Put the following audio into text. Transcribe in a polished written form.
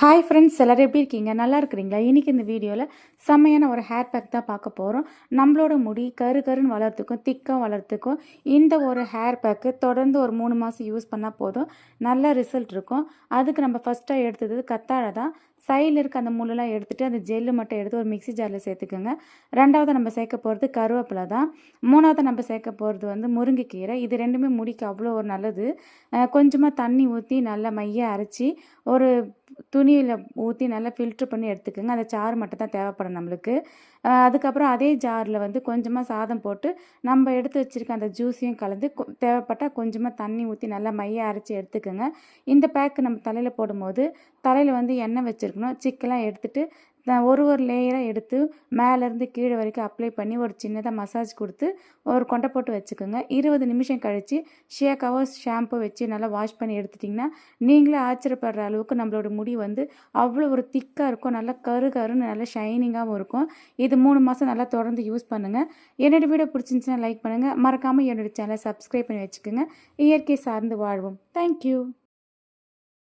Hi friends, எல்லோரும் எப்படி இருக்கீங்க? நல்லா இருக்கிறீங்களா? இன்றைக்கி இந்த வீடியோவில் செம்மையான ஒரு ஹேர் பேக் தான் பார்க்க போகிறோம். நம்மளோட முடி கருன்னு வளர்த்துக்கும் திக்காக வளர்த்துக்கும் இந்த ஒரு ஹேர் பேக்கு தொடர்ந்து ஒரு 3 மாதம் யூஸ் பண்ணால் போதும், நல்ல ரிசல்ட் இருக்கும். அதுக்கு நம்ம ஃபஸ்ட்டாக எடுத்தது கத்தாழை தான். சைடில் இருக்க அந்த முள்ளெல்லாம் எடுத்துகிட்டு அந்த ஜெல்லு மட்டும் எடுத்து ஒரு மிக்ஸி ஜாரில் சேர்த்துக்கோங்க. ரெண்டாவது நம்ம சேர்க்க போகிறது கருவேப்பிலை தான். மூணாவது நம்ம சேர்க்க போகிறது வந்து முருங்கைக்கீரை. இது ரெண்டுமே முடிக்கு அவ்வளோ ஒரு நல்லது. கொஞ்சமாக தண்ணி ஊற்றி நல்லா மைய அரைச்சி ஒரு துணியில் ஊற்றி நல்லா ஃபில்ட்ரு பண்ணி எடுத்துக்கோங்க. அந்த சாறு மட்டும் தான் தேவைப்படும் நம்மளுக்கு. அதுக்கப்புறம் அதே ஜாரில் வந்து கொஞ்சமாக சாதம் போட்டு நம்ம எடுத்து வச்சுருக்க அந்த ஜூஸையும் கலந்து தேவைப்பட்டால் கொஞ்சமாக தண்ணி ஊற்றி நல்லா மைய அரைச்சி எடுத்துக்கோங்க. இந்த பேக்கு நம்ம தலையில் போடும்போது தலையில் வந்து எண்ணெய் வச்சுருக்கணும். சிக்கெல்லாம் எடுத்துகிட்டு ஒரு லேயராக எடுத்து மேலேருந்து கீழே வரைக்கும் அப்ளை பண்ணி ஒரு சின்னதாக மசாஜ் கொடுத்து ஒரு கொண்டை போட்டு வச்சுக்கோங்க. 20 நிமிஷம் கழித்து ஷேக்காவோ ஷாம்பு வச்சு நல்லா வாஷ் பண்ணி எடுத்துட்டிங்கன்னா நீங்களே ஆச்சரியப்படுற அளவுக்கு நம்மளோட முடி வந்து அவ்வளோ ஒரு திக்காக இருக்கும். நல்லா கருன்னு நல்லா ஷைனிங்காகவும் இருக்கும். இது 3 மாதம் நல்லா தொடர்ந்து யூஸ் பண்ணுங்கள். என்னோடய வீடியோ பிடிச்சிருந்துச்சுன்னா லைக் பண்ணுங்கள். மறக்காமல் என்னோடய சேனலை சப்ஸ்கிரைப் பண்ணி வச்சுக்கோங்க. இயற்கை சார்ந்து வாழ்வோம். தேங்க்யூ.